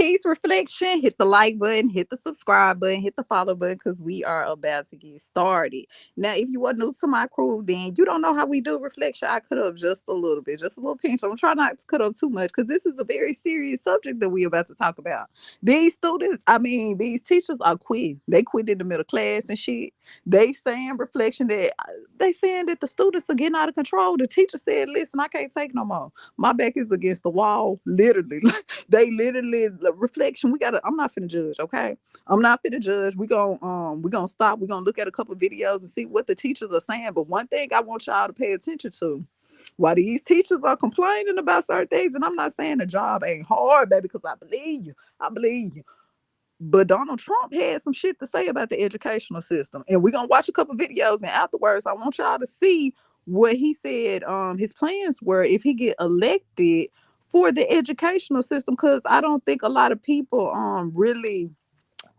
Peace Reflection. Hit the like button, hit the subscribe button, hit the follow button because we are about to get started. Now, if you are new to my crew, then you don't know how we do reflection. I cut up just a little bit, just a little pinch. I'm trying not to cut up too much because this is a very serious subject that we're about to talk about. These students, these teachers are quit. They quit in the middle class and shit. They saying reflection that they saying that the students are getting out of control. The teacher said, listen, I can't take no more. My back is against the wall, literally. They literally reflection. I'm not finna judge, okay? I'm not finna judge. We gonna stop. We're gonna look at a couple videos and see what the teachers are saying. But one thing I want y'all to pay attention to. While these teachers are complaining about certain things, and I'm not saying the job ain't hard, baby, because I believe you. I believe you. But Donald Trump had some shit to say about the educational system. And we're gonna watch a couple videos, and afterwards, I want y'all to see what he said his plans were if he get elected for the educational system. Because I don't think a lot of people really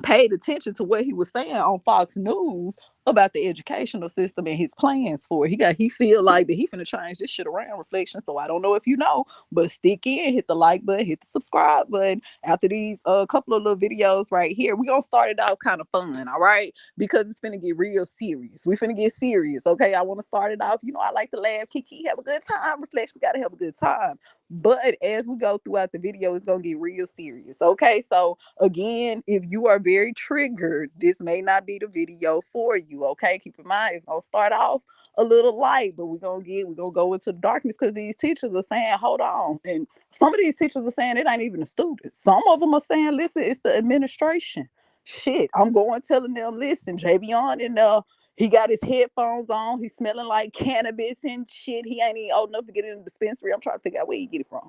paid attention to what he was saying on Fox News about the educational system and his plans for it. He feel like that he finna change this shit around, reflection. So I don't know if you know, but stick in, hit the like button, hit the subscribe button. After these couple of little videos right here, we gonna start it off kind of fun, all right? Because it's finna get real serious. We finna get serious, okay? I want to start it off. You know, I like to laugh, kiki, have a good time. Reflection, we gotta have a good time. But as we go throughout the video, it's gonna get real serious, okay? So again, if you are very triggered, this may not be the video for you, okay? Keep in mind, it's gonna start off a little light, but we're gonna go into the darkness because these teachers are saying, hold on. And some of these teachers are saying it ain't even the students. Some of them are saying, listen, it's the administration. Shit, I'm going telling them, listen, Javion and he got his headphones on. He's smelling like cannabis and shit. He ain't even old enough to get in the dispensary. I'm trying to figure out where he get it from.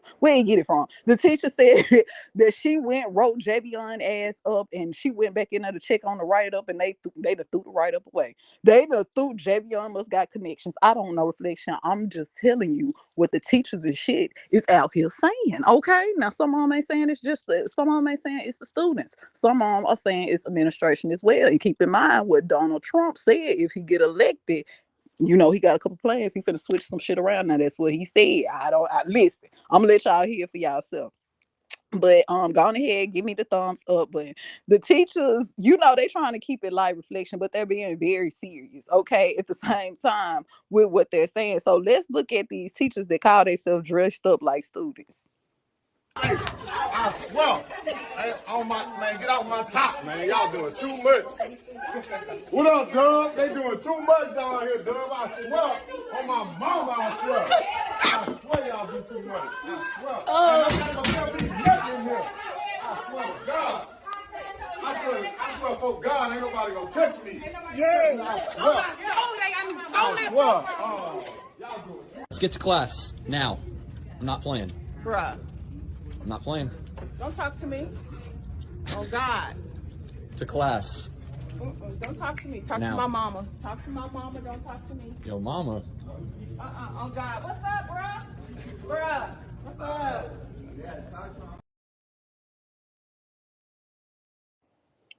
The teacher said that she wrote Javion ass up, and she went back in there to check on the write-up, and they done threw the write-up away. They done threw Javion must got connections. I don't know, reflection. I'm just telling you what the teachers and shit is out here saying. Okay. Now some of them ain't saying some of them ain't saying it's the students. Some of them are saying it's administration as well. And keep in mind what Donald Trump said. If he get elected, you know, he got a couple plans. He finna switch some shit around. Now that's what he said. Listen. I'm gonna let y'all hear for y'allself. But go on ahead, give me the thumbs up. But the teachers, you know, they trying to keep it light, reflection, but they're being very serious, okay, at the same time with what they're saying. So let's look at these teachers that call themselves dressed up like students. I swear, man, get off my top, man. Y'all doing too much. What up, Dub? They doing too much down here, Dub. I swear, on my mama, I swear y'all do too much. I swear. I'm not gonna be nothing here. I swear to God. I swear for God, ain't nobody gonna touch me. Yeah. I swear. Let's get to class now. I'm not playing. Bruh. I'm not playing. Don't talk to me. Oh, God. To class. Don't talk to me. Talk now. to my mama. Talk to my mama. Don't talk to me. Yo, mama. Oh, God. What's up, bruh? Bruh. What's up?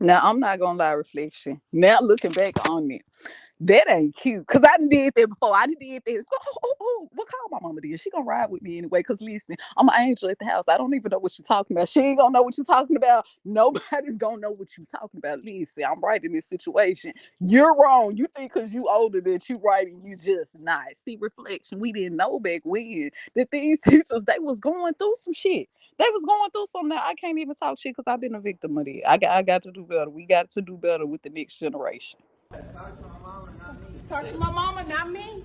Now, I'm not gonna lie, reflection. Now looking back on it, that ain't cute. Cause I done did that before. I done did that. What call my mama did? She gonna ride with me anyway. Cause listen, I'm an angel at the house. I don't even know what you're talking about. She ain't gonna know what you're talking about. Nobody's gonna know what you're talking about. Listen, I'm right in this situation. You're wrong. You think cause you older that you right and you just not. See, reflection. We didn't know back when that these teachers, they was going through some shit. They was going through something. Now I can't even talk shit because I've been a victim of it. I got to do better. We got to do better with the next generation. Talk to my mama, not me.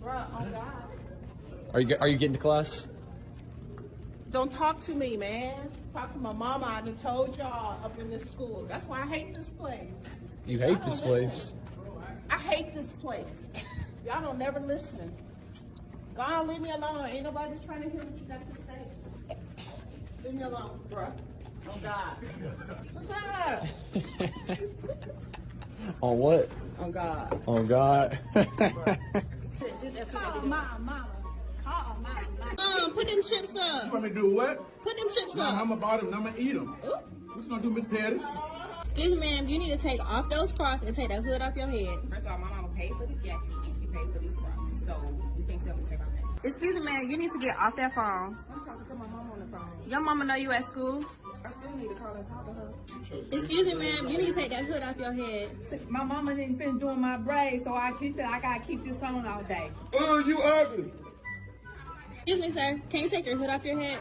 Bruh, oh, God. Are you getting to class? Don't talk to me, man. Talk to my mama. I done told y'all up in this school. That's why I hate this place. You hate this place? I hate this place. Y'all don't never listen. God, leave me alone. Ain't nobody trying to hear what you got to say. Leave me alone, bruh. Oh, God. What's up? On what? Oh, God. On God. Call mama. Call mama. Put them chips up. You want me to do what? Put them chips Nah, up. I'm about them. I'm gonna eat them. Ooh. What you gonna do, Miss Pettis? Excuse me, ma'am, you need to take off those crosses and take the hood off your head. First of all, my mama paid for this jacket and she paid for these crosses, so you can't tell me to take off that. Excuse me, ma'am, you need to get off that phone. I'm talking to my mama on the phone. Your mama know you at school. I still need to call and talk to her. Excuse me, ma'am. You need to take that hood off your head. My mama didn't finish doing my braids, so she said I gotta keep this on all day. Oh, you ugly. Excuse me, sir. Can you take your hood off your head?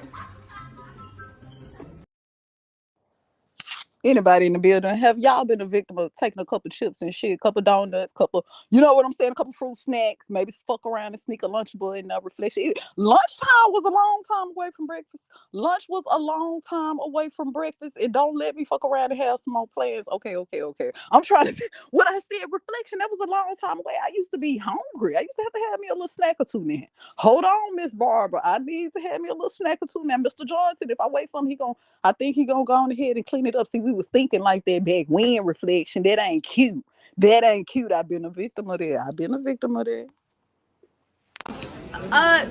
Anybody in the building, have y'all been a victim of taking a couple chips and shit, couple donuts, couple, you know what I'm saying, a couple fruit snacks, maybe fuck around and sneak a Lunchable in reflection. Lunchtime was a long time away from breakfast. Lunch was a long time away from breakfast. And don't let me fuck around and have some more plans. Okay. I'm trying to, what I said, reflection, that was a long time away. I used to be hungry. I used to have me a little snack or two now. Hold on, Miss Barbara. I need to have me a little snack or two now. Mr. Johnson, if I wait something, I think he gonna go on ahead and clean it up. See, we was thinking like that back when, reflection. That ain't cute. That ain't cute. I've been a victim of that.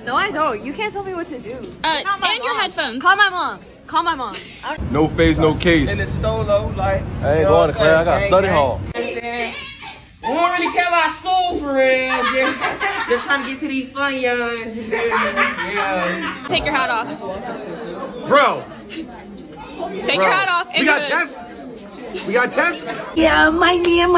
No, I don't. You can't tell me what to do. And your headphones. Call my mom. No face, no case. And it's solo, like. I ain't going to class. I got study hall. We don't really care about school for real. Just trying to get to these fun years. Yeah. Take your hat off. Bro, Take your hat off. we got tests? We got tests? Yeah, my man.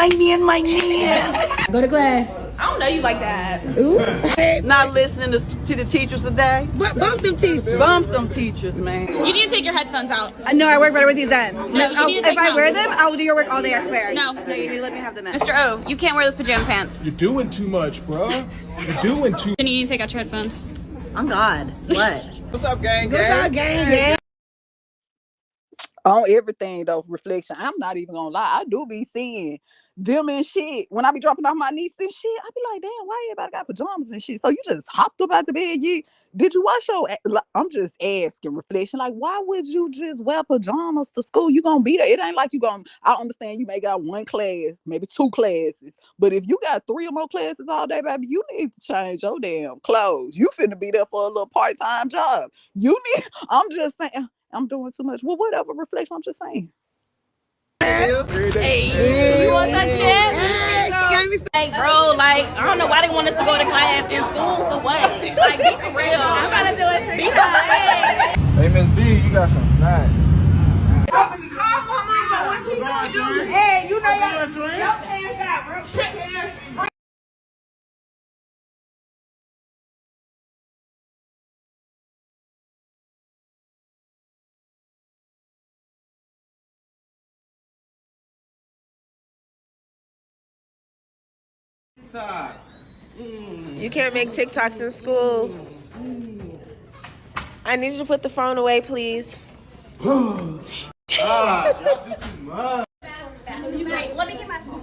Go to class. I don't know you like that. Not listening to the teachers today. Bump them teachers. Bump them teachers, man. You need to take your headphones out. No, I work better with these then. No, you need to take if I them wear out. them, I will do your work all day, I swear. No. No, you need to let me have them. Mr. O, you can't wear those pajama pants. You're doing too much, bro. You're doing too. You need to take out your headphones. I'm God. What? What's up, gang? On everything though, reflection. I'm not even gonna lie. I do be seeing them and shit. When I be dropping off my niece and shit, I be like, damn, why everybody got pajamas and shit? So you just hopped up out the bed. Did you wash your, I'm just asking, reflection. Like, why would you just wear pajamas to school? You gonna be there. It ain't like you gonna, I understand you may got one class, maybe two classes. But if you got 3 or more classes all day, baby, you need to change your damn clothes. You finna be there for a little part-time job. I'm just saying, I'm doing too much. Well, whatever, reflection, I'm just saying. Hey, you want some chips? Hey, bro, like, I don't know why they want us to go to class in school for what? Like, be for real. I'm about to do it too. Be for real. Hey, Miss B, you got some snacks. Hey, you know your pants got real quick hair. You can't make TikToks in school. I need you to put the phone away, please. Y'all do too much. Let me get my phone.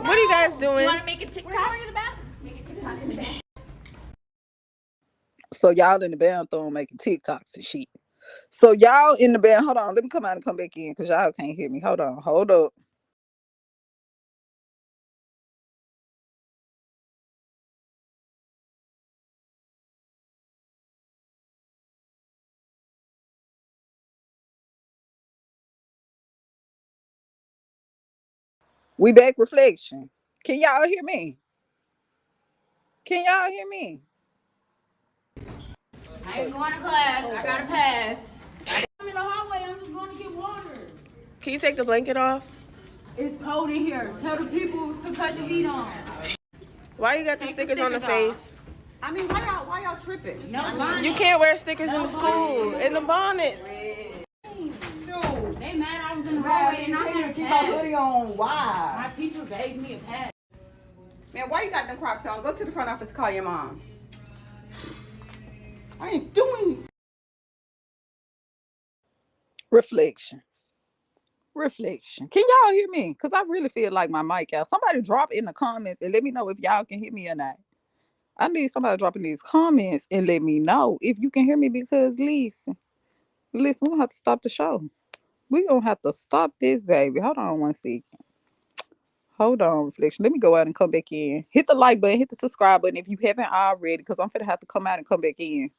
What are you guys doing? Want to make a TikTok? In the bathroom. So y'all in the bathroom making TikToks and shit. So y'all in the bed. Hold on, let me come out and come back in because y'all can't hear me. Hold up. We back, reflection. Can y'all hear me? I ain't going to class. I got to pass. I'm in the hallway. I'm just going to get water. Can you take the blanket off? It's cold in here. Tell the people to cut the heat on. Why you got the stickers on the face? I mean, why y'all tripping? No bonnet. You can't wear stickers in the school. In the bonnet. They mad I was in the hallway and I had a Keep my pass. hoodie on. Why? My teacher gave me a pass. Man, why you got them Crocs on? Go to the front office and call your mom. I ain't doing Reflection. Can y'all hear me? Because I really feel like my mic out. Somebody drop in the comments and let me know if y'all can hear me or not. I need somebody dropping these comments and let me know if you can hear me because listen, we're going to have to stop the show. We're going to have to stop this, baby. Hold on one second. Hold on, reflection. Let me go out and come back in. Hit the like button, hit the subscribe button if you haven't already because I'm going to have to come out and come back in.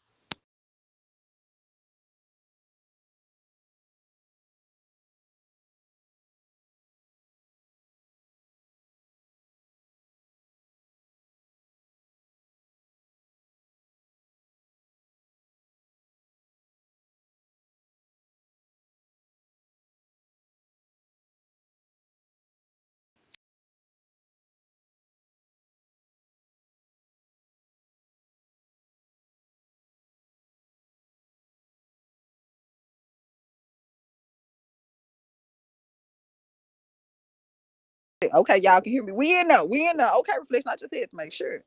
Okay, y'all can hear me. We in there. Okay, Reflection, I just had to make sure.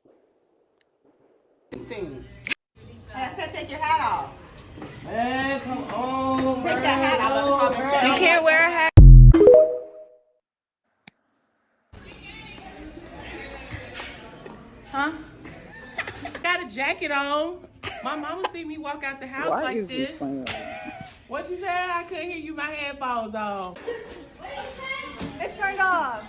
Hey, I said take your hat off. Man, come on. Take that hat off. You can't wear a hat. Huh? Got a jacket on. My mama see me walk out the house Why like is this. this playing? What you said? I couldn't hear you. My headphones on. It's turned off.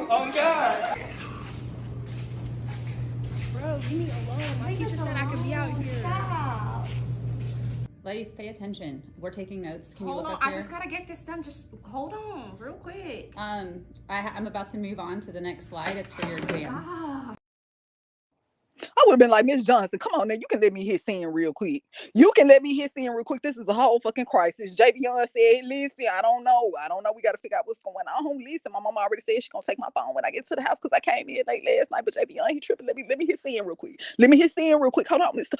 Oh God. Bro, leave me alone. My teacher said I could be out here. Ladies, pay attention. We're taking notes. Can you Hold look on, up I here? just gotta get this done. Just hold on, real quick. I'm about to move on to the next slide. It's for your exam. I would have been like, Miss Johnson, come on now, you can let me hit scene real quick. This is a whole fucking crisis. Javion said, listen, I don't know. We got to figure out what's going on. Listen, my mama already said she's going to take my phone when I get to the house because I came in late last night. But Javion, he tripping. Let me hit scene real quick. Hold on, Mr.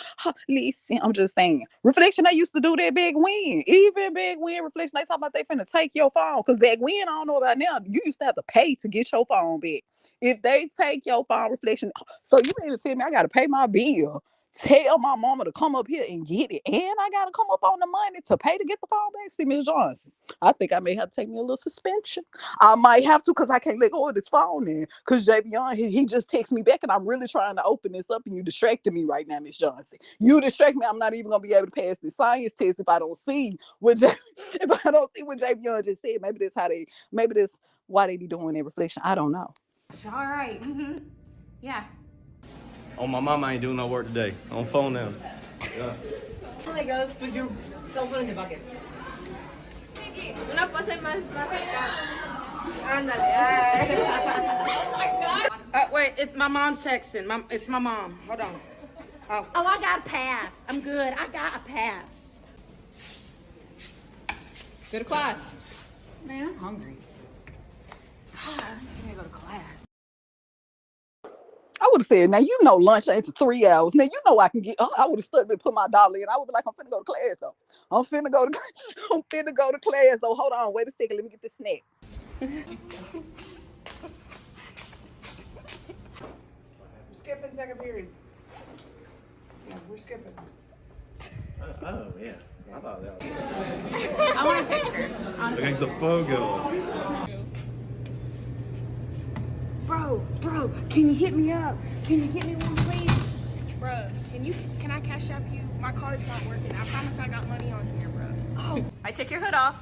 Listen, I'm just saying. Reflection, they used to do that back when. Even back when Reflection, they talk about they finna take your phone. Because back when, I don't know about now, you used to have to pay to get your phone back. If they take your phone, Reflection, so you ready to tell me I gotta pay my bill, tell my mama to come up here and get it, and I gotta come up on the money to pay to get the phone back? See, Miss Johnson, I think I may have to take me a little suspension. I might have to, because I can't let go of this phone in. Because Javion, he just texts me back, and I'm really trying to open this up, and you distracted me right now, Miss Johnson. You distract me. I'm not even gonna be able to pass this science test if I don't see what Javion just said. Maybe that's why they be doing that. Reflection, I don't know. All right. Yeah. Oh, my mama ain't doing no work today. On phone now. There it goes. Put your cell phone in the bucket. Una pasa más Ándale. Wait, it's my mom's texting. It's my mom. Hold on. Oh, I got a pass. I'm good. I got a pass. Go to class. Man, I'm hungry. God, I'm gonna go to class. I would have said, now you know lunch ain't to 3 hours. Now you know I can get. I would have stood there and put my dollar in. I would be like, I'm finna go to class though. I'm finna go to class though. Hold on, wait a second. Let me get this snack. We're skipping second period. Yeah, we're skipping. Oh, yeah. I thought that was... I want a picture. Look at the photo. Bro, can you hit me up? Can you get me one, please? Bruh, can I cash up you? My card's not working. I promise I got money on here, bruh. Oh, I take your hood off.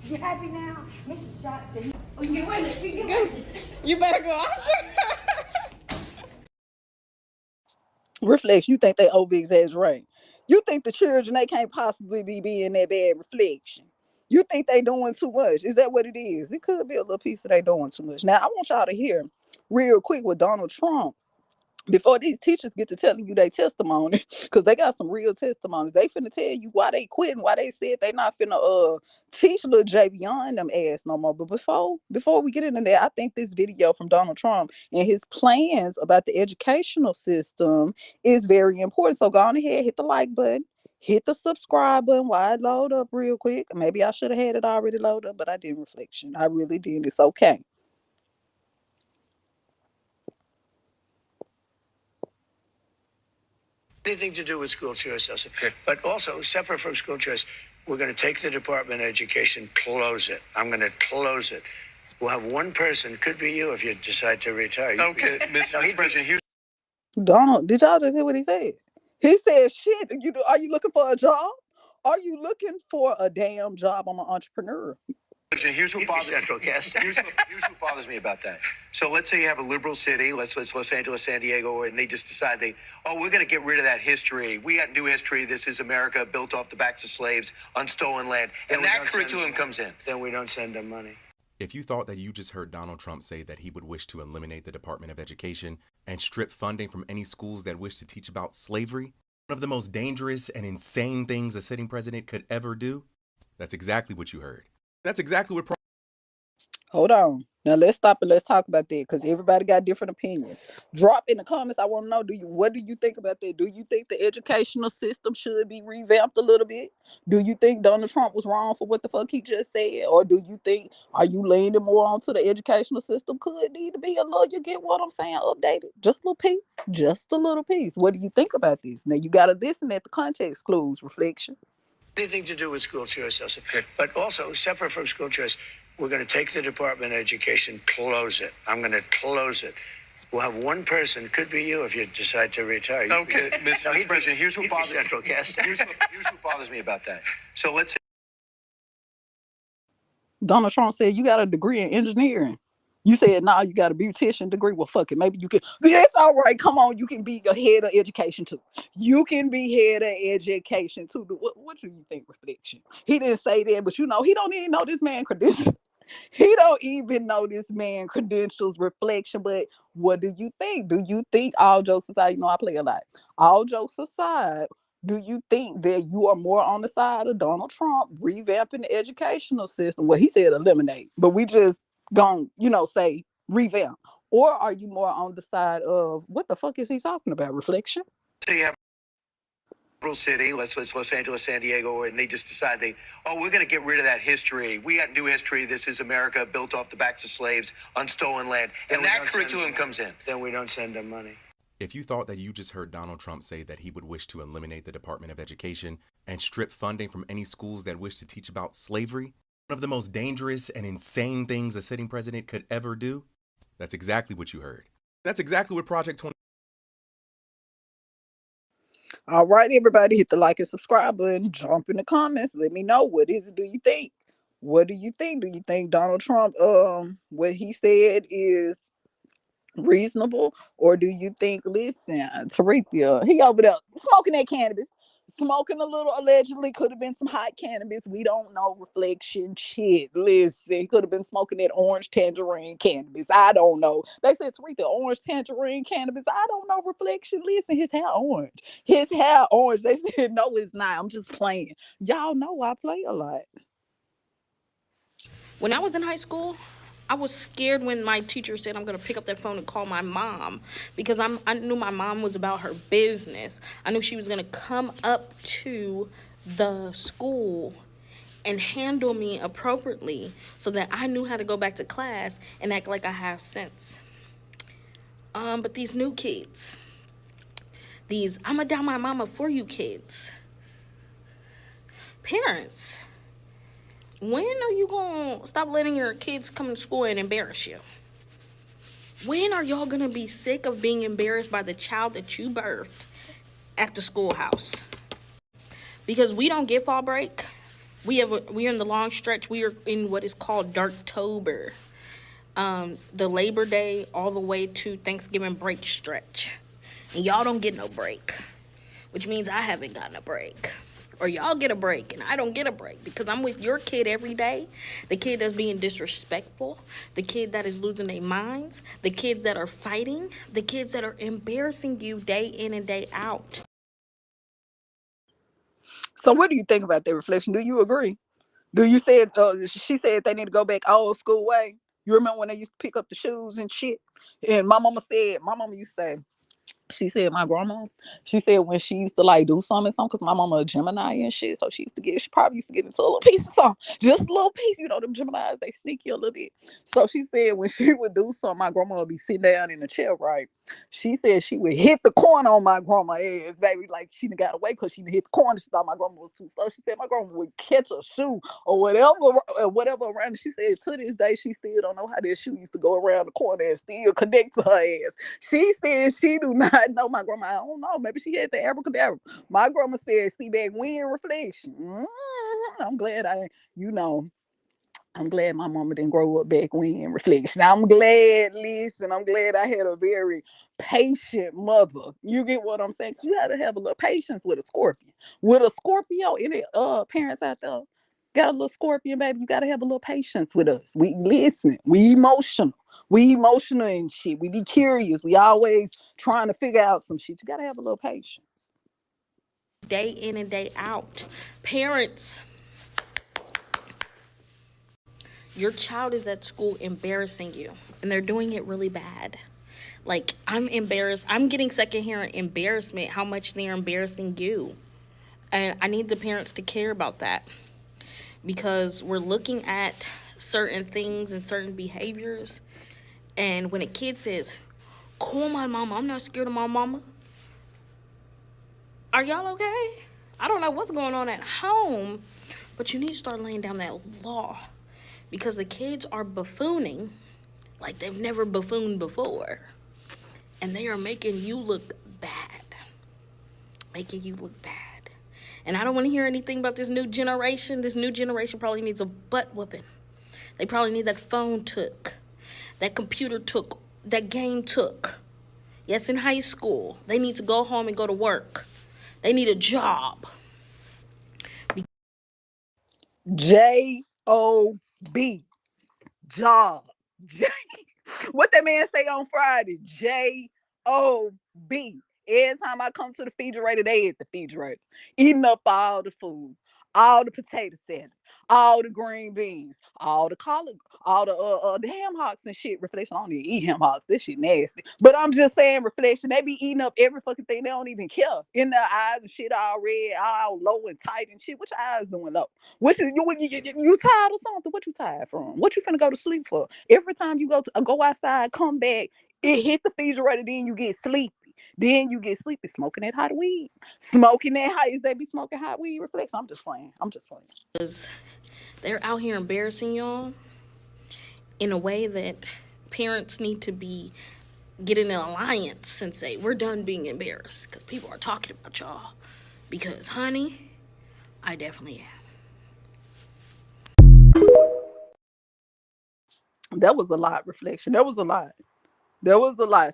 you happy now? Mr. Shot said, Oh, you can win it. You can win it. You better go after. Reflection, you think they over exaggerate? You think the children, they can't possibly be being that bad? Reflection, you think they doing too much? Is that what it is? It could be a little piece of they doing too much. Now I want y'all to hear real quick with Donald Trump, before these teachers get to telling you their testimony, because they got some real testimonies. They finna tell you why they quit and why they said they not finna teach little Javion them ass no more. But before we get into that, I think this video from Donald Trump and his plans about the educational system is very important. So go on ahead, hit the like button, hit the subscribe button while it load up real quick. Maybe I should have had it already loaded up, but I didn't. Reflection, I really did. It's okay. Anything to do with school choice, also. Okay. But also, separate from school choice, we're going to take the Department of Education, close it. I'm going to close it. We'll have one person, could be you if you decide to retire. Okay, Mr. President, Donald, did y'all just hear what he said? He said, shit, are you looking for a job? Are you looking for a damn job? I'm an entrepreneur. Here's what bothers here's what bothers me about that. So let's say you have a liberal city, let's Los Angeles, San Diego, and they just decide we're going to get rid of that history. We got new history. This is America built off the backs of slaves on stolen land. And that curriculum comes in. Then we don't send them money. If you thought that you just heard Donald Trump say that he would wish to eliminate the Department of Education and strip funding from any schools that wish to teach about slavery, one of the most dangerous and insane things a sitting president could ever do, that's exactly what you heard. That's exactly what... Hold on. Now let's stop and let's talk about that because everybody got different opinions. Drop in the comments. I want to know, what do you think about that? Do you think the educational system should be revamped a little bit? Do you think Donald Trump was wrong for what the fuck he just said? Or do you think, are you leaning more onto the educational system? Could need to be a little, you get what I'm saying, updated. Just a little piece. Just a little piece. What do you think about this? Now you gotta listen at the context clues, reflection. Anything to do with school choice, also. But also, separate from school choice, we're going to take the Department of Education, close it. I'm going to close it. We'll have one person, could be you if you decide to retire. Okay, Mr. President, here's what bothers Central Cast. Here's what bothers me about that. So let's say Donald Trump said you got a degree in engineering. You said, nah, you got a beautician degree. Well, fuck it. Maybe you can. That's all right. Come on. You can be a head of education too. You can be head of education too. What do you think, reflection? He didn't say that, but he don't even know this man credentials. He don't even know this man credentials, reflection. But what do you think? Do you think, all jokes aside, I play a lot. All jokes aside, do you think that you are more on the side of Donald Trump revamping the educational system? Well, he said eliminate, but we just gonna, say revamp. Or are you more on the side of what the fuck is he talking about, reflection? so you have a city, let's Los Angeles, San Diego, and they just decide we're going to get rid of that history. We got new history. This is America built off the backs of slaves on stolen land. And that curriculum comes in. Then we don't send them money. If you thought that you just heard Donald Trump say that he would wish to eliminate the Department of Education and strip funding from any schools that wish to teach about slavery, one of the most dangerous and insane things a sitting president could ever do, that's exactly what you heard. That's exactly what Project 20. All right, everybody, hit the like and subscribe button. Jump in the comments. Let me know, what is it do you think? What do you think? Do you think Donald Trump, what he said is reasonable? Or do you think, listen, Terethia, he over there smoking that cannabis, smoking a little, allegedly could have been some hot cannabis. We don't know, reflection shit. Listen, he could have been smoking that orange tangerine cannabis. I don't know. They said, Terethia, orange tangerine cannabis. I don't know, reflection. Listen, his hair orange. His hair orange. They said, no, it's not. I'm just playing. Y'all know I play a lot. When I was in high school, I was scared when my teacher said I'm going to pick up that phone and call my mom, because I knew my mom was about her business. I knew she was going to come up to the school and handle me appropriately so that I knew how to go back to class and act like I have sense. But these new kids, these I'ma down my mama for you kids, parents, when are you gonna stop letting your kids come to school and embarrass you? When are y'all gonna be sick of being embarrassed by the child that you birthed at the schoolhouse? Because we don't get fall break. We are in the long stretch. We are in what is called Darktober. The Labor Day all the way to Thanksgiving break stretch. And y'all don't get no break, which means I haven't gotten a break. Or y'all get a break and I don't get a break because I'm with your kid every day. The kid that's being disrespectful, the kid that is losing their minds, the kids that are fighting, the kids that are embarrassing you day in and day out. So what do you think about that, reflection? Do you agree? Do you say she said they need to go back old school way? You remember when they used to pick up the shoes and shit? And my mama used to say, she said, my grandma, she said when she used to like do something, because my mama a Gemini and shit, so she probably used to get into a little piece of something, just a little piece, them Geminis, they sneaky a little bit. So she said when she would do something, my grandma would be sitting down in the chair, right? She said she would hit the corner on my grandma's ass, baby, like she done got away because she done hit the corner. She thought my grandma was too slow. She said my grandma would catch a shoe or whatever around. She said to this day, she still don't know how that shoe used to go around the corner and still connect to her ass. She said she do not know my grandma. I don't know. Maybe she had the abracadabra. My grandma said, see back when, reflection. I'm glad I'm glad my mama didn't grow up back when, reflection. I'm glad, listen, I'm glad I had a very patient mother. You get what I'm saying? You got to have a little patience with a Scorpion. With a Scorpio, any parents out there got a little Scorpion, baby, you got to have a little patience with us. We listen. We emotional. And shit. We be curious. We always trying to figure out some shit. You got to have a little patience. Day in and day out. Parents, Your child is at school embarrassing you, and they're doing it really bad. Like, I'm embarrassed. I'm getting secondhand embarrassment how much they're embarrassing you. And I need the parents to care about that, because we're looking at certain things and certain behaviors. And when a kid says, call my mama, I'm not scared of my mama. Are y'all okay? I don't know what's going on at home, but you need to start laying down that law, because the kids are buffooning like they've never buffooned before. And they are making you look bad. Making you look bad. And I don't want to hear anything about this new generation. This new generation probably needs a butt whooping. They probably need that phone took. That computer took. That game took. Yes, in high school. They need to go home and go to work. They need a job. J-O-B. Job. What that man say on Friday? J-O-B. Every time I come to the refrigerator, they at the refrigerator, eating up all the food, all the potato salad, all the green beans, all the collard, all the ham hocks and shit. Reflection, I don't even eat ham hocks. This shit nasty. But I'm just saying, Reflection, they be eating up every fucking thing. They don't even care. In their eyes and shit, all red, all low and tight and shit. What your eyes doing low? What you tired or something? What you tired from? What you finna go to sleep for? Every time you go outside, come back, it hit the refrigerator, then you get sleepy. Then you get sleepy smoking that hot weed. Smoking that hot, is they be smoking hot weed? Reflection, I'm just playing. Because they're out here embarrassing y'all in a way that parents need to be getting an alliance and say, we're done being embarrassed, because people are talking about y'all. Because, honey, I definitely am. That was a lot, Reflection. That was a lot.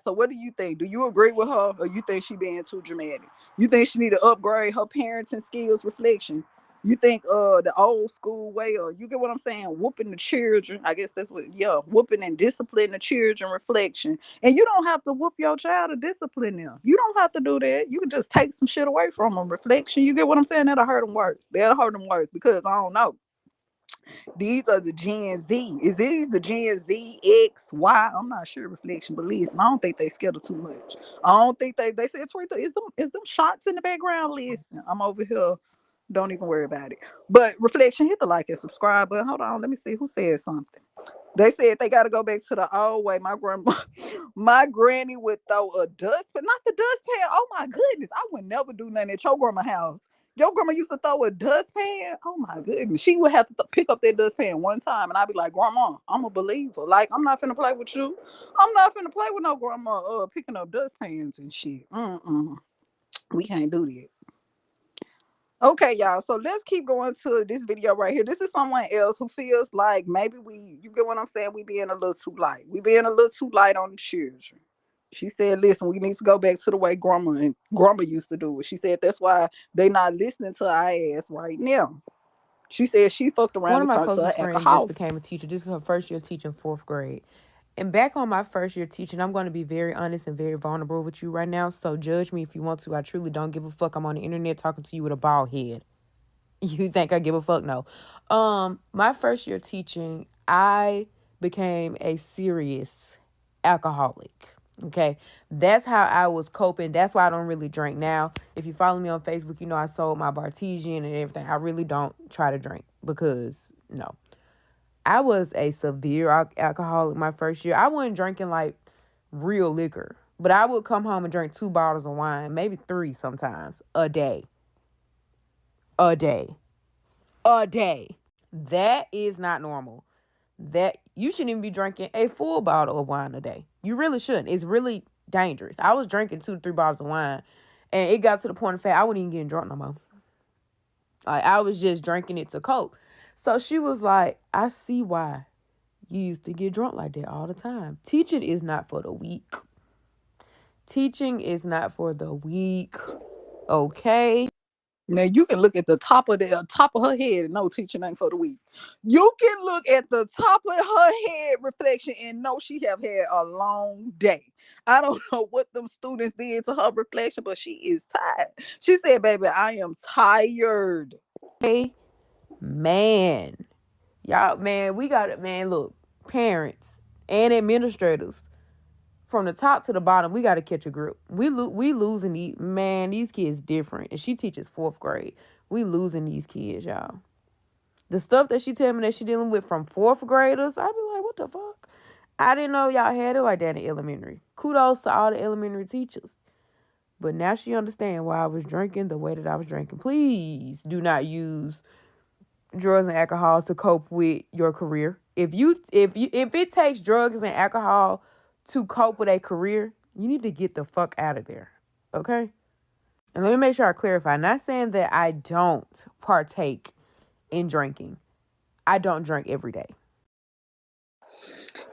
So what do you think? Do you agree with her, or you think she being too dramatic? You think she need to upgrade her parenting skills, Reflection? You think the old school way, or you get what I'm saying, whooping the children? I guess that's what, whooping and disciplining the children, Reflection. And you don't have to whoop your child to discipline them. You don't have to do that. You can just take some shit away from them, Reflection. You get what I'm saying? That'll hurt them worse. Because I don't know. These are the Gen Z. Is these the Gen Z, X, Y? I'm not sure, Reflection, but listen, I don't think they scared too much. I don't think they said, Tweeta, is them shots in the background? Listen, I'm over here. Don't even worry about it. But Reflection, hit the like and subscribe button. Hold on, let me see who said something. They said they got to go back to the old way. My granny would throw a dustpan, not the dustpan. Oh my goodness, I would never do nothing at your grandma's house. Your grandma used to throw a dustpan. Oh my goodness. She would have to pick up that dustpan one time, and I'd be like, Grandma, I'm a believer. Like, I'm not finna play with you. I'm not finna play with no grandma picking up dustpans and shit. We can't do that. Okay, y'all. So let's keep going to this video right here. This is someone else who feels like maybe you get what I'm saying? We being a little too light. We being a little too light on the children. She said, listen, we need to go back to the way grandma used to do it. She said that's why they not listening to our ass right now. She said she fucked around and talked to her friends just became a teacher. This is her first year teaching 4th grade. And back on my first year teaching, I'm going to be very honest and very vulnerable with you right now. So judge me if you want to. I truly don't give a fuck. I'm on the internet talking to you with a bald head. You think I give a fuck? No. My first year teaching, I became a serious alcoholic. Okay, that's how I was coping. That's why I don't really drink now. If you follow me on Facebook, you know I sold my Bartesian and everything. I really don't try to drink because, no. I was a severe alcoholic my first year. I wasn't drinking like real liquor, but I would come home and drink 2 bottles of wine, maybe 3 sometimes, a day. That is not normal. That you shouldn't even be drinking a full bottle of wine a day. You really shouldn't. It's really dangerous. I was drinking 2 to 3 bottles of wine, and it got to the point of fact I wasn't even getting drunk no more. Like, I was just drinking it to cope. So she was like, I see why you used to get drunk like that all the time. Teaching is not for the weak. Teaching is not for the weak. Okay? Now you can look at the top of her head and know teaching ain't for the weak. You can look at the top of her head, Reflection, and know she have had a long day. I don't know what them students did to her, Reflection, but she is tired. She said, baby, I am tired. Hey, man, Y'all, man, we got it, man. Look, parents and administrators, from the top to the bottom, we got to catch a grip. We losing these kids different. And she teaches 4th grade. We losing these kids, y'all. The stuff that she tell me that she dealing with from 4th graders, I be like, what the fuck? I didn't know y'all had it like that in elementary. Kudos to all the elementary teachers. But now she understand why I was drinking the way that I was drinking. Please do not use drugs and alcohol to cope with your career. If it takes drugs and alcohol to cope with a career, you need to get the fuck out of there. Okay? And let me make sure I clarify. Not saying that I don't partake in drinking. I don't drink every day.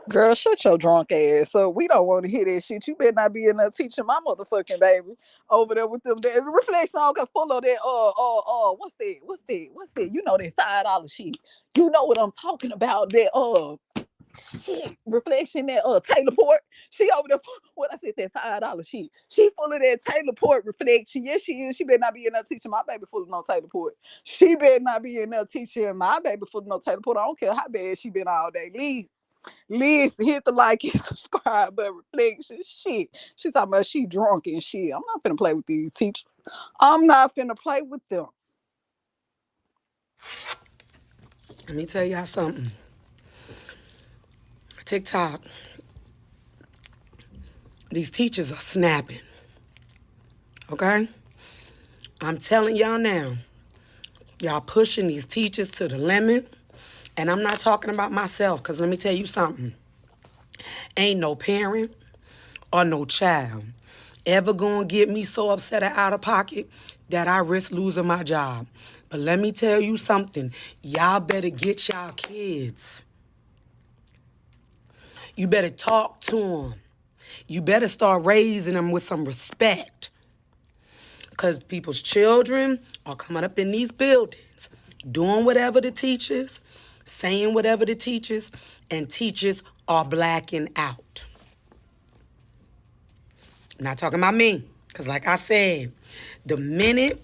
Girl, shut your drunk ass up. We don't want to hear that shit. You better not be in there teaching my motherfucking baby over there with them. That reflection all full of that. What's that? You know that $5 shit. You know what I'm talking about? That shit reflection. That Taylor Port. She over there. What I said, that $5 shit. She full of that Taylor Port reflection. Yes, she is. She better not be in there teaching my baby full of no Taylor Port. She better not be in there teaching my baby full of no Taylor Port. I don't care how bad she been all day. Leave, hit the like and subscribe button. Reflection shit. She talking about she drunk and shit. I'm not finna play with these teachers. I'm not finna play with them. Let me tell y'all something. TikTok. These teachers are snapping. Okay? I'm telling y'all now. Y'all pushing these teachers to the limit. And I'm not talking about myself, because let me tell you something. Ain't no parent or no child ever gonna get me so upset or out of pocket that I risk losing my job. But let me tell you something. Y'all better get y'all kids. You better talk to them. You better start raising them with some respect. Because people's children are coming up in these buildings, doing whatever the teachers, saying whatever the teachers, and teachers are blacking out. I'm not talking about me, because like I said, the minute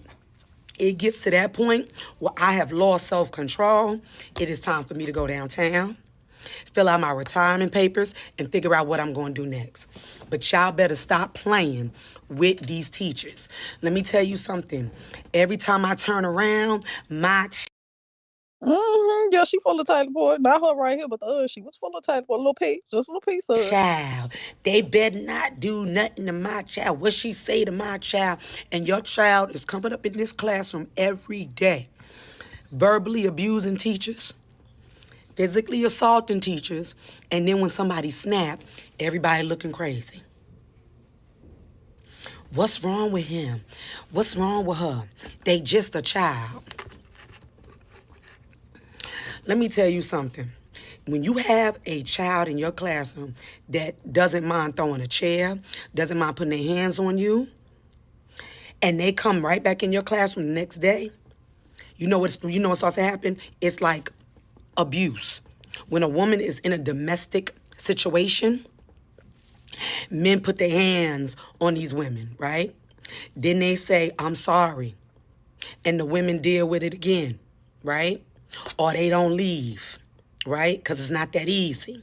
it gets to that point where I have lost self-control, it is time for me to go downtown, fill out my retirement papers, and figure out what I'm going to do next. But y'all better stop playing with these teachers. Let me tell you something. Every time I turn around, my Yeah, she full of Taylor Port. Not her right here, but the other she was full of Taylor Port. A little piece, just a little piece of it. child, they better not do nothing to my child. What she say to my child, and your child is coming up in this classroom every day, verbally abusing teachers, physically assaulting teachers, and then when somebody snap, everybody looking crazy. What's wrong with him? What's wrong with her? They just a child. Let me tell you something. When you have a child in your classroom that doesn't mind throwing a chair, doesn't mind putting their hands on you, and they come right back in your classroom the next day, you know what starts to happen? It's like abuse. When a woman is in a domestic situation, men put their hands on these women, right? Then they say, I'm sorry. And the women deal with it again, right? Or they don't leave, right? Because it's not that easy.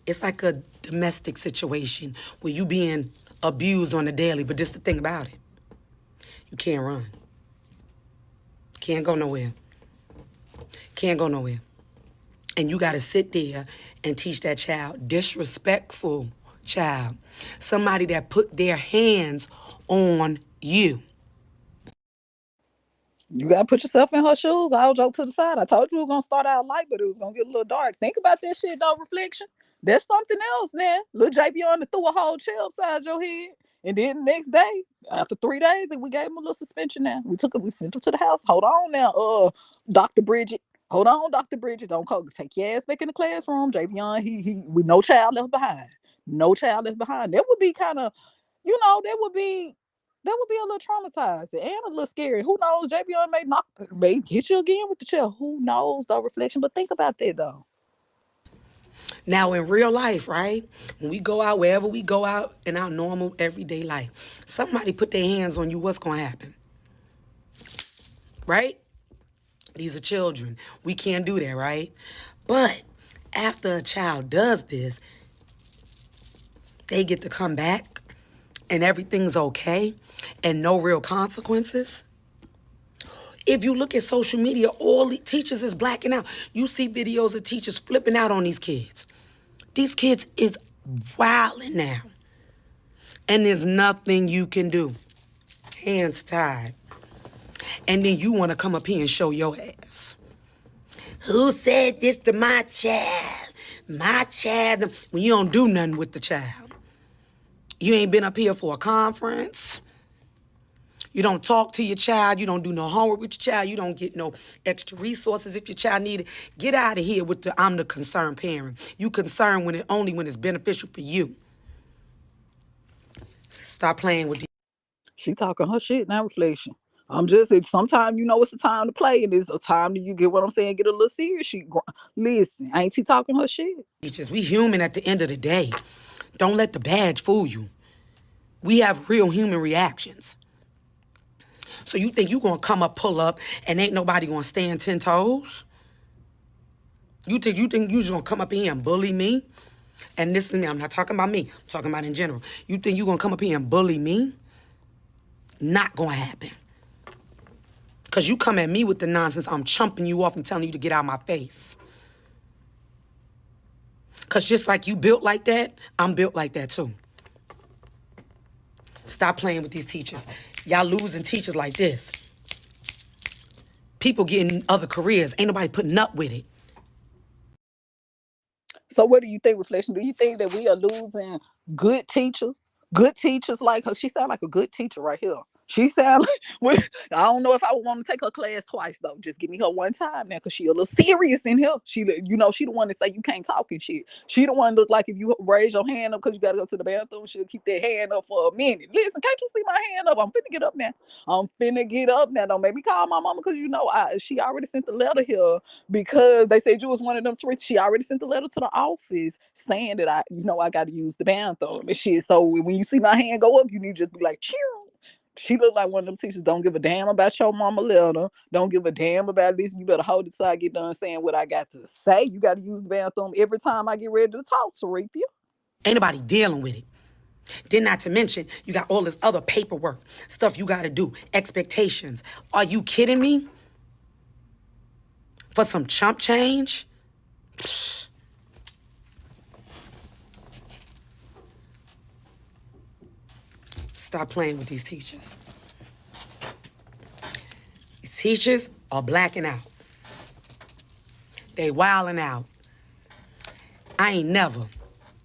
It's like a domestic situation where you being abused on a daily. But just the thing about it, you can't run. Can't go nowhere. Can't go nowhere. And you got to sit there and teach that child, disrespectful child, somebody that put their hands on you. You gotta put yourself in her shoes. I'll joke to the side. I told you it was gonna start out light, but it was gonna get a little dark. Think about that shit though, reflection. That's something else, man. Lil Javion threw a whole chair upside your head. And then the next day, after 3 days, we gave him a little suspension now. We sent him to the house. Hold on now, Dr. Bridget. Hold on, Dr. Bridget. Don't take your ass back in the classroom. Javion, he with no child left behind. No child left behind. That would be kind of, that would be a little traumatizing and a little scary. Who knows? Javion may hit you again with the chair. Who knows, though, reflection. But think about that, though. Now, in real life, right, when we go out, wherever we go out in our normal, everyday life, somebody put their hands on you, what's going to happen? Right? These are children. We can't do that, right? But after a child does this, they get to come back and everything's okay and no real consequences. If you look at social media, all the teachers is blacking out. You see videos of teachers flipping out on these kids. These kids is wilding now. And there's nothing you can do. Hands tied. And then you want to come up here and show your ass. Who said this to my child? My child. When you don't do nothing with the child. You ain't been up here for a conference. You don't talk to your child. You don't do no homework with your child. You don't get no extra resources if your child need it. Get out of here with the I'm the concerned parent. You concerned only when it's beneficial for you. Stop playing with these. She talking her shit now, Reflection. I'm just saying, sometimes it's a time to play, and it's a time that you get what I'm saying, get a little serious. Listen, ain't she talking her shit? Teachers, we human at the end of the day. Don't let the badge fool you. We have real human reactions. So you think you gonna come up, pull up, and ain't nobody gonna stand 10 toes? You think you just gonna come up here and bully me? And listen to me, I'm not talking about me, I'm talking about in general. You think you gonna come up here and bully me? Not gonna happen. Cause you come at me with the nonsense, I'm chumping you off and telling you to get out of my face. Cause just like you built like that, I'm built like that too. Stop playing with these teachers. Y'all losing teachers like this. People getting other careers. Ain't nobody putting up with it. So what do you think, Reflection? Do you think that we are losing good teachers? Good teachers like her? She sound like a good teacher right here. She sound like, I don't know if I would want to take her class twice though. Just give me her one time now, cause she a little serious in here. She the one that say you can't talk and shit. She the one look like if you raise your hand up cause you gotta go to the bathroom, she'll keep that hand up for a minute. Listen, can't you see my hand up? I'm finna get up now. Don't make me call my mama, cause she already sent the letter here because they said you was one of them three. She already sent the letter to the office saying that I gotta use the bathroom and shit. So when you see my hand go up, you need to just be like, chew. She look like one of them teachers, don't give a damn about your mama letter. Don't give a damn about this. You better hold it till I get done saying what I got to say. You got to use the bathroom every time I get ready to talk, Sarithia. Ain't nobody dealing with it. Then not to mention, you got all this other paperwork, stuff you got to do, expectations. Are you kidding me? For some chump change? Psh. Stop playing with these teachers. These teachers are blacking out. They wilding out. I ain't never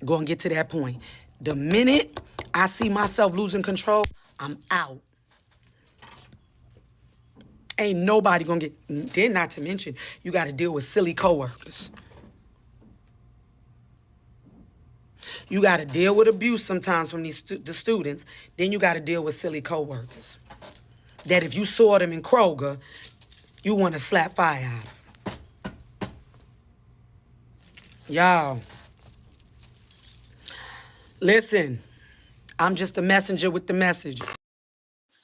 gonna get to that point. The minute I see myself losing control, I'm out. Ain't nobody gonna get, then not to mention, you gotta deal with silly coworkers. You got to deal with abuse sometimes from the students. Then you got to deal with silly coworkers. That if you saw them in Kroger, you want to slap fire out of. Y'all. Listen, I'm just a messenger with the message.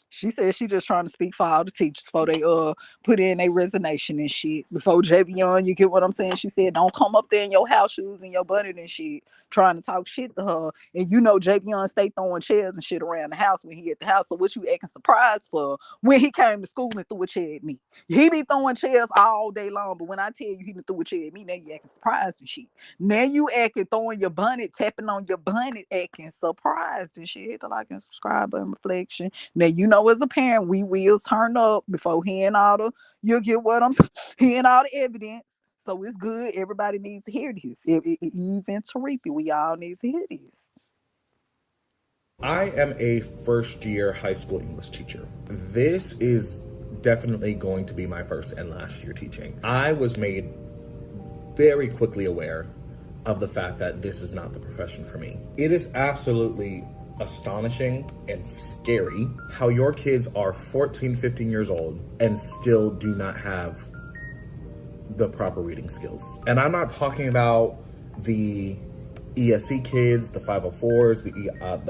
She said she just trying to speak for all the teachers before they put in their resignation and shit. Before Javion, you get what I'm saying? She said don't come up there in your house shoes and your bunny and shit trying to talk shit to her. And Javion stay throwing chairs and shit around the house when he at the house. So what you acting surprised for when he came to school and threw a chair at me? He be throwing chairs all day long, but when I tell you he threw a chair at me, now you acting surprised and shit. Now you acting throwing your bunny, tapping on your bunny, acting surprised and shit. Hit the like and subscribe button, Reflection. Now as a parent, we will turn up before hearing all the evidence. So it's good. Everybody needs to hear this. Even Tariki, we all need to hear this. I am a first-year high school English teacher. This is definitely going to be my first and last year teaching. I was made very quickly aware of the fact that this is not the profession for me. It is absolutely astonishing and scary how your kids are 14, 15 years old and still do not have the proper reading skills. And I'm not talking about the ESC kids, the 504s, the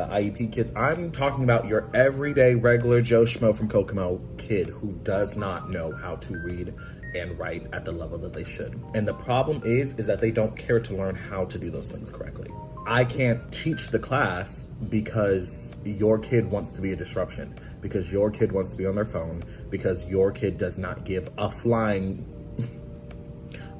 IEP kids. I'm talking about your everyday regular Joe Schmo from Kokomo kid who does not know how to read and write at the level that they should. And the problem is that they don't care to learn how to do those things correctly. I can't teach the class because your kid wants to be a disruption, because your kid wants to be on their phone, because your kid does not give a flying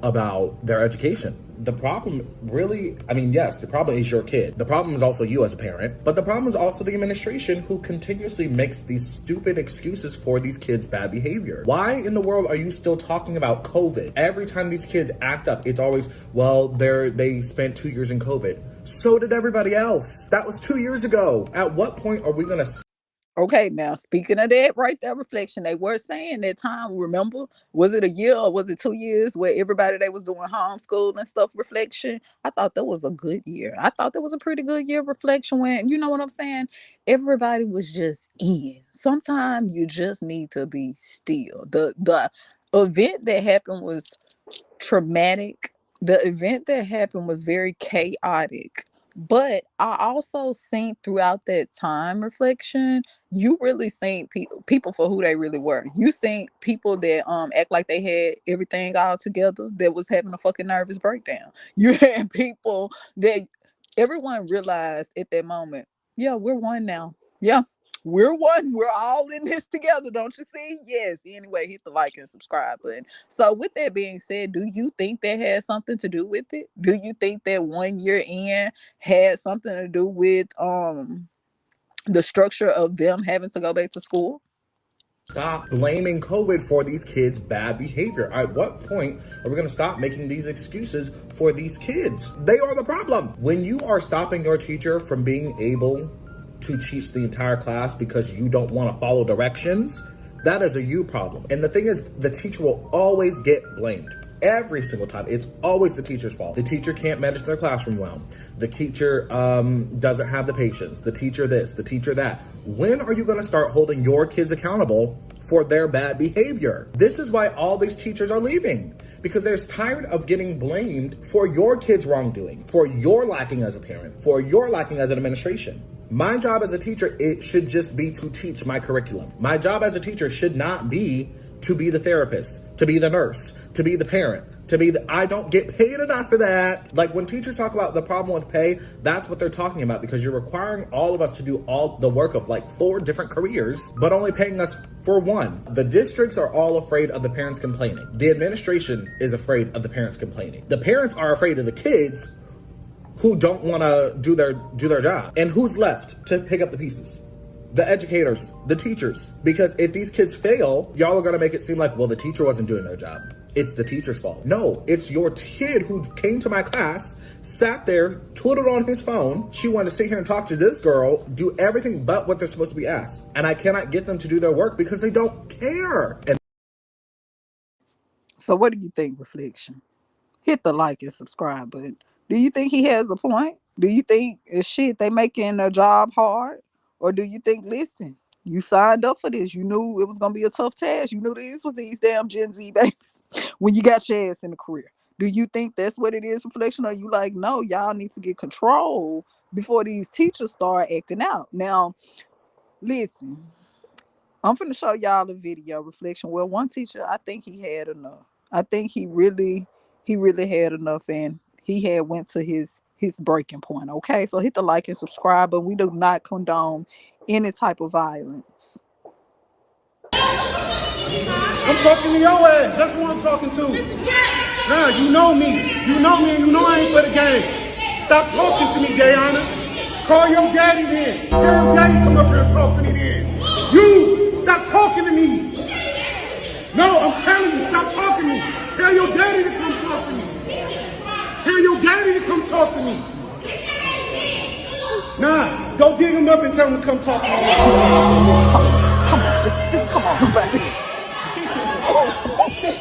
about their education. The problem really, I mean, yes, the problem is your kid. The problem is also you as a parent, but the problem is also the administration who continuously makes these stupid excuses for these kids' bad behavior. Why in the world are you still talking about COVID? Every time these kids act up, it's always, well, they spent 2 years in COVID. So did everybody else. That was 2 years ago. At what point are we gonna... Okay, now speaking of that right there, reflection, they were saying that time, remember, was it a year or was it 2 years where everybody, they was doing homeschool and stuff, reflection? I thought that was a good year. I thought that was a pretty good year, reflection, when, you know what I'm saying? Everybody was just in. Sometimes you just need to be still. The event that happened was traumatic. The event that happened was very chaotic. But I also seen throughout that time, reflection, you really seen people for who they really were. You seen people that act like they had everything all together, that was having a fucking nervous breakdown. You had people that everyone realized at that moment, yeah, we're one now. Yeah, we're one. We're all in this together, don't you see? Yes. Anyway, hit the like and subscribe button. So with that being said, do you think that has something to do with it? Do you think that 1 year in had something to do with the structure of them having to go back to school? Stop blaming COVID for these kids' bad behavior. At what point are we going to stop making these excuses for these kids? They are the problem. When you are stopping your teacher from being able to teach the entire class because you don't want to follow directions, that is a you problem. And the thing is, the teacher will always get blamed. Every single time. It's always the teacher's fault. The teacher can't manage their classroom well. The teacher doesn't have the patience. The teacher this, the teacher that. When are you going to start holding your kids accountable for their bad behavior? This is why all these teachers are leaving, because they're tired of getting blamed for your kids' wrongdoing, for your lacking as a parent, for your lacking as an administration. My job as a teacher, it should just be to teach my curriculum. My job as a teacher should not be to be the therapist, to be the nurse, to be the parent, to be the... I don't get paid enough for that. Like when teachers talk about the problem with pay, that's what they're talking about, because you're requiring all of us to do all the work of like 4 different careers, but only paying us for 1. The districts are all afraid of the parents complaining. The administration is afraid of the parents complaining. The parents are afraid of the kids who don't want to do their job. And who's left to pick up the pieces? The educators, the teachers. Because if these kids fail, y'all are gonna make it seem like, well, the teacher wasn't doing their job. It's the teacher's fault. No, it's your kid who came to my class, sat there, twiddled on his phone. She wanted to sit here and talk to this girl, do everything but what they're supposed to be asked. And I cannot get them to do their work because they don't care. And so what do you think, reflection? Hit the like and subscribe button. Do you think he has a point? Do you think they making their job hard? Or do you think, listen, you signed up for this. You knew it was going to be a tough task. You knew this was these damn Gen Z babies when you got your ass in the career. Do you think that's what it is, reflection? Or you like, no, y'all need to get control before these teachers start acting out? Now, listen, I'm finna show y'all a video, reflection. Well, one teacher, I think he had enough. I think he really had enough, and he had went to his breaking point. Okay, so hit the like and subscribe, but we do not condone any type of violence. I'm talking to your ass. That's who I'm talking to. Nah, you know me. You know me, and you know I ain't for the games. Stop talking to me, Gayana. Call your daddy then. Tell your daddy come up here and talk to me then. You, stop talking to me. No, I'm telling you, stop talking to me. Tell your daddy to come talk to me. Tell your daddy to come talk to me. Nah, go dig him up and tell him to come talk to me. Come on, just come on, baby.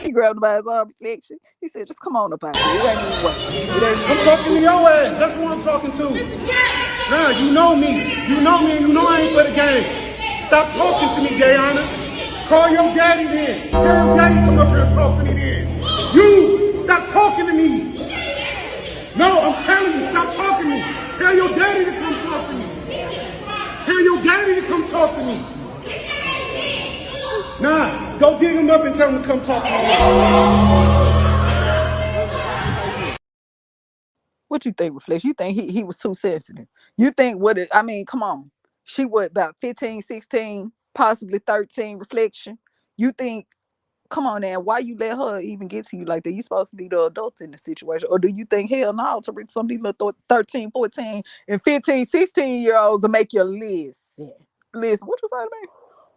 He grabbed him by his arm, reflection. He said, just come on up out here. It ain't even working. I'm talking to your ass. That's who I'm talking to. Nah, you know me. You know me, and you know I ain't for the games. Stop talking to me, Gayana. Call your daddy then. Tell your daddy come up here and talk to me then. You, stop talking to me. No, I'm telling you, stop talking to me. Tell your daddy to come talk to me. Tell your daddy to come talk to me. Nah, go dig him up and tell him to come talk to me. What you think, Reflection? You think he was too sensitive? You think what it, I mean, come on. She what, about 15, 16, possibly 13, Reflection? You think, come on now, why you let her even get to you like that? You supposed to be the adult in the situation. Or do you think, hell no, to reach some of these little 13, 14, and 15, 16-year-olds to make you listen? Listen, what you say to me?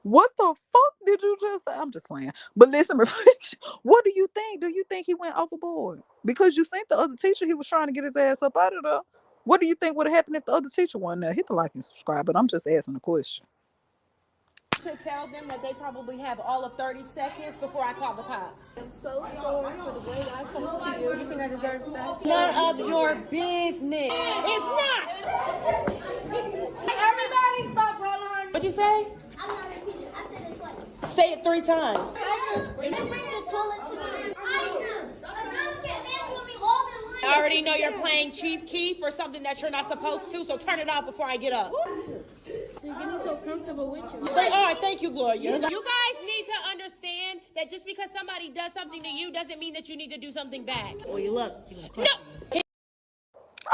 What the fuck did you just say? I'm just playing. But listen, Reflection, what do you think? Do you think he went overboard? Because you think the other teacher, he was trying to get his ass up out of there. What do you think would have happened if the other teacher wasn't there? Hit the like and subscribe, but I'm just asking a question. To tell them that they probably have all of 30 seconds before I call the cops. I'm so sorry for the way I talked to you. You think I deserve that? None of your business. It's not. Everybody stop rolling. What'd you say? I'm not repeating. I said it twice. Say it 3 times. Bring the toilet to me. I already know you're playing Chief Keef for something that you're not supposed to, so turn it off before I get up. They're getting so comfortable with you. They are. Thank you, Gloria. You guys need to understand that just because somebody does something to you doesn't mean that you need to do something back. Or you look. No.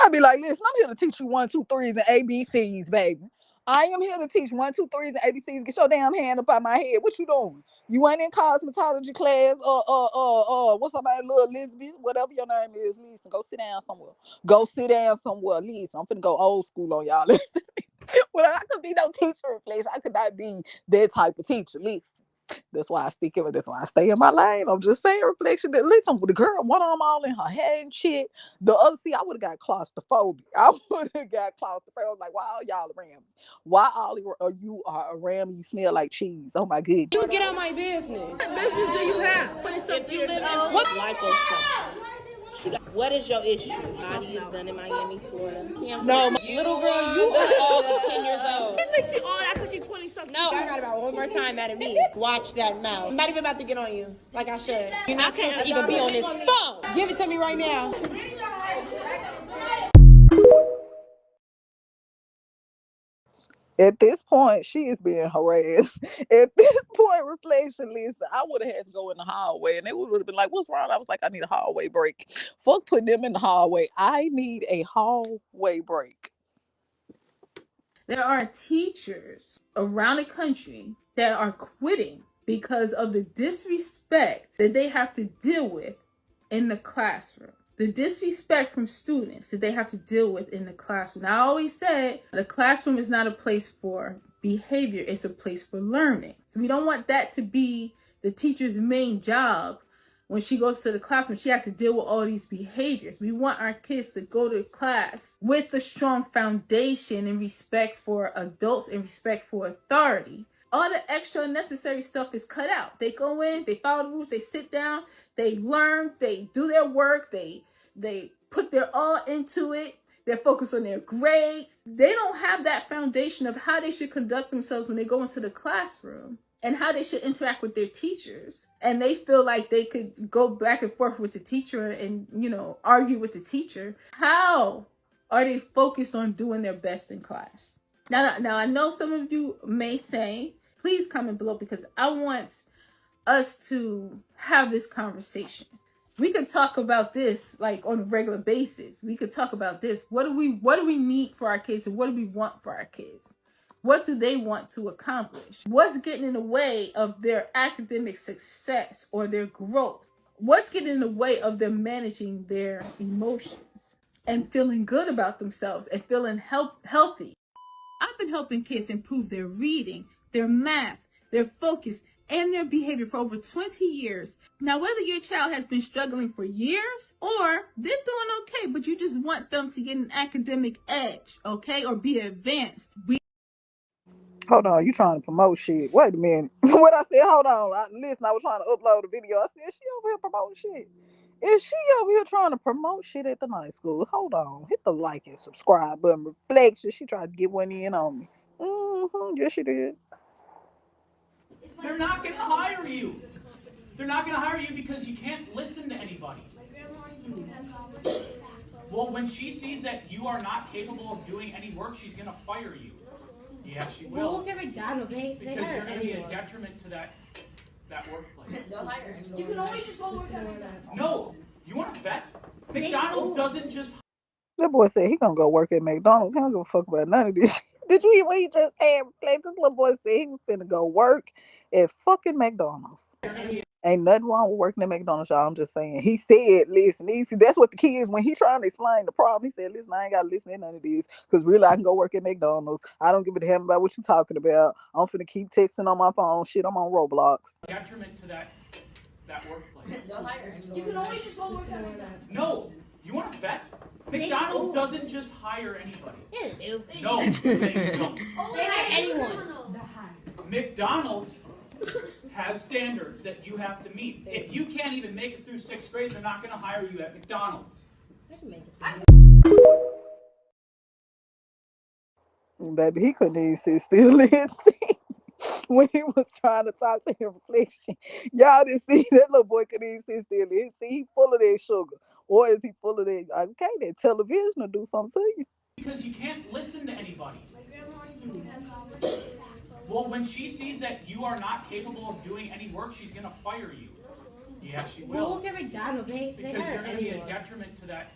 I'd be like, listen, I'm here to teach you 1, 2, 3s and ABCs, baby. I am here to teach 1, 2, 3s and ABCs. Get your damn hand up out my head. What you doing? You ain't in cosmetology class what's her name, little Elizabeth, whatever your name is. Listen, go sit down somewhere. Go sit down somewhere. Listen, I'm finna go old school on y'all. Listen. Well, I could be no teacher, Reflection. I could not be that type of teacher. Listen. That's why I stick in. That's why I stay in my lane. I'm just saying, Reflection. That listen, with the girl, one arm all in her head and shit. The other, see, I would have got claustrophobic. I would have got claustrophobic. I was like, why all y'all around me? Why all you are around me? You smell like cheese. Oh my goodness. You get on my business. What business do you have? If you live in what liposuction? What is your issue? Body is done in Miami, Florida. No, little girl, you are all 10 years old. You think she all that because she's 20-something? No, I got about one more time out of me. Watch that mouth. I'm not even about to get on you like I should. You're not supposed to even be on this phone. Give it to me right now. At this point, she is being harassed. At this point, Reflection, listen, I would have had to go in the hallway and they would have been like, what's wrong? I was like, I need a hallway break. Fuck putting them in the hallway. I need a hallway break. There are teachers around the country that are quitting because of the disrespect that they have to deal with in the classroom. The disrespect from students that they have to deal with in the classroom. Now, I always said the classroom is not a place for behavior, it's a place for learning. So we don't want that to be the teacher's main job. When she goes to the classroom, she has to deal with all these behaviors. We want our kids to go to class with a strong foundation and respect for adults and respect for authority. All the extra unnecessary stuff is cut out. They go in, they follow the rules, they sit down, they learn, they do their work, they put their all into it. They're focused on their grades. They don't have that foundation of how they should conduct themselves when they go into the classroom and how they should interact with their teachers. And they feel like they could go back and forth with the teacher and, argue with the teacher. How are they focused on doing their best in class? Now I know some of you may say, please comment below because I want us to have this conversation. We could talk about this like on a regular basis. We could talk about this. What do we need for our kids and what do we want for our kids? What do they want to accomplish? What's getting in the way of their academic success or their growth? What's getting in the way of them managing their emotions and feeling good about themselves and feeling healthy? I've been helping kids improve their reading, their math, their focus, and their behavior for over 20 years. Now, whether your child has been struggling for years or they're doing okay, but you just want them to get an academic edge, okay, or be advanced. Hold on, you trying to promote shit. Wait a minute. What I said, hold on. Listen, I was trying to upload a video. I said, she over here promoting shit. Is she over here trying to promote shit at the night school? Hold on. Hit the like and subscribe button. Reflection. She tried to get one in on me. Yes, she did. They're not going to hire you. They're not going to hire you because you can't listen to anybody. Well, when she sees that you are not capable of doing any work, she's going to fire you. Yeah, she will. We'll give it down, okay? Because you're going to be a detriment to that that workplace. They'll hire you. You can always just go work at McDonald's. No, you want to bet? McDonald's doesn't just That boy said he gonna go work at McDonald's. He don't give a fuck about none of this shit. Did you hear what he just said? Like, this little boy said he was finna go work at fucking McDonald's. Ain't nothing wrong with working at McDonald's, y'all. I'm just saying. He said, listen, that's what the kids, when he trying to explain the problem, he said, listen, I ain't got to listen to none of this because really I can go work at McDonald's. I don't give a damn about what you talking about. I'm finna keep texting on my phone. Shit, I'm on Roblox. detriment to that workplace. They'll hire you. You can always just go work at McDonald's. No, you want to bet? McDonald's doesn't just hire anybody. Yeah, they do. No, they don't. They hire anyone. McDonald's has standards that you have to meet. If you can't even make it through 6th grade, they're not going to hire you at McDonald's. Baby, he couldn't even sit still in his seat when he was trying to talk to him. Reflection. Y'all didn't see that little boy couldn't even sit still in his seat. He full of that sugar. Or is he full of that, okay, that television will do something to you. Because you can't listen to anybody. Well, when she sees that you are not capable of doing any work, she's going to fire you. Yeah, she will. We'll work at McDonald's. Because you're going to be a detriment to that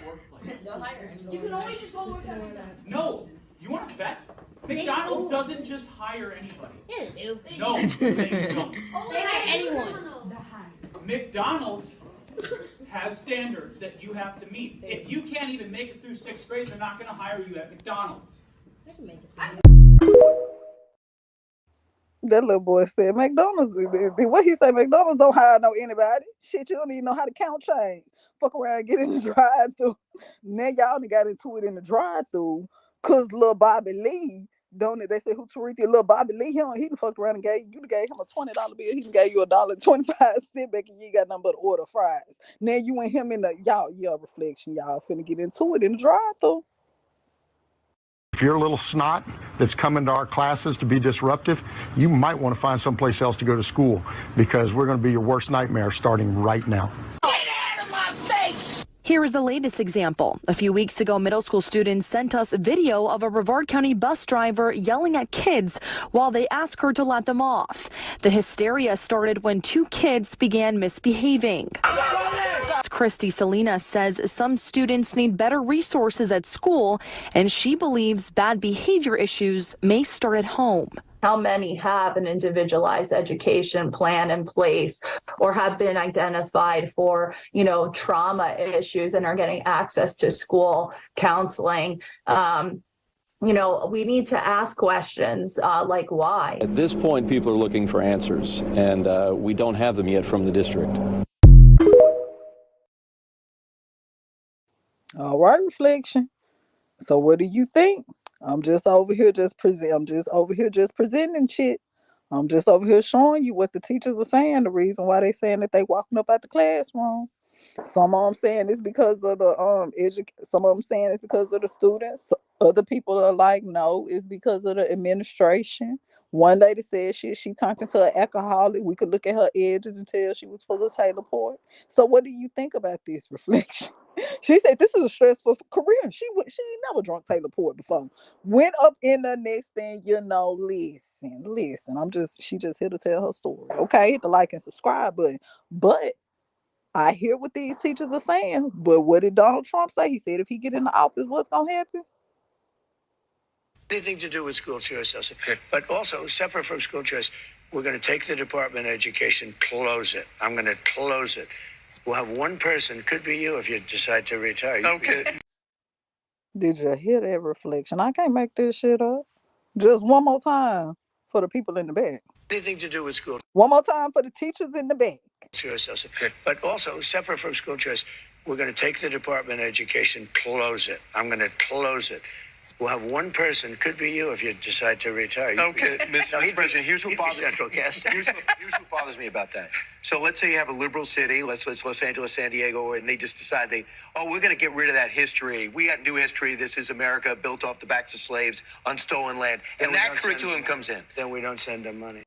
workplace. They'll hire you. You can always just go work at McDonald's. No, you want to bet? McDonald's doesn't just hire anybody. Yeah, they do. No, they don't. They hire anyone. McDonald's has standards that you have to meet. If you can't even make it through 6th grade, they're not going to hire you at McDonald's. That little boy said McDonald's. What he say? McDonald's don't hire no anybody. Shit, you don't even know how to count change. Fuck around and get in the drive-through. Now y'all done got into it in the drive-through because little Bobby Lee, don't it? They say who Tarithia, little Bobby Lee, he done fucked around and gave him a $20 bill. He done gave you $1.25 back and you ain't got nothing but order fries. Now you and him in the y'all reflection. Y'all finna get into it in the drive-through. If you're a little snot that's coming to our classes to be disruptive, you might want to find someplace else to go to school because we're going to be your worst nightmare starting right now. Here is the latest example. A few weeks ago, middle school students sent us a video of a Brevard County bus driver yelling at kids while they asked her to let them off. The hysteria started when 2 kids began misbehaving. Christy Salinas says some students need better resources at school, and she believes bad behavior issues may start at home. How many have an individualized education plan in place or have been identified for, trauma issues and are getting access to school counseling? We need to ask questions like why. At this point, people are looking for answers, and we don't have them yet from the district. All right, reflection. So what do you think? I'm just over here just presenting shit. I'm just over here showing you what the teachers are saying, the reason why they saying that they walking up out the classroom. Some of them saying it's because of the some of them saying it's because of the students. Other people are like, no, it's because of the administration. One lady said she turned into an alcoholic. We could look at her edges and tell she was full of Taylor Port. So what do you think about this, reflection? She said this is a stressful career. She ain't never drunk Taylor Port before. Went up in the next thing, listen. She just here to tell her story. Okay, hit the like and subscribe button. But I hear what these teachers are saying. But what did Donald Trump say? He said if he get in the office, what's gonna happen? Anything to do with school choice, also. But also, separate from school choice, we're going to take the Department of Education, close it. I'm going to close it. We'll have one person, could be you if you decide to retire. Okay. Did you hear that, reflection? I can't make this shit up. Just one more time for the people in the back. Anything to do with school. One more time for the teachers in the back. Choice, also. But also, separate from school choice, we're going to take the Department of Education, close it. I'm going to close it. We'll have one person, could be you if you decide to retire. Okay, Mr. President, here's what bothers Central Cast. Here's what bothers me about that. So let's say you have a liberal city, let's Los Angeles, San Diego, and they just decide we're going to get rid of that history. We got new history. This is America built off the backs of slaves on stolen land. And that curriculum comes in. Then we don't send them money.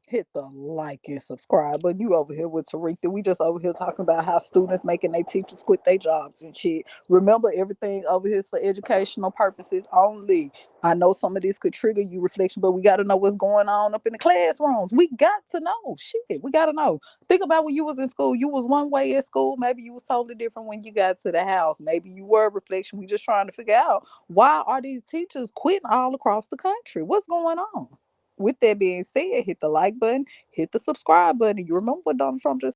Hit the like and subscribe button. You over here with Taretha. We just over here talking about how students making their teachers quit their jobs and shit. Remember, everything over here is for educational purposes only. I know some of this could trigger you, Reflection, but we got to know what's going on up in the classrooms. We got to know. Shit, we got to know. Think about when you was in school. You was one way at school. Maybe you was totally different when you got to the house. Maybe you were, Reflection. We just trying to figure out, why are these teachers quitting all across the country? What's going on? With that being said, hit the like button, hit the subscribe button. You remember what Donald Trump just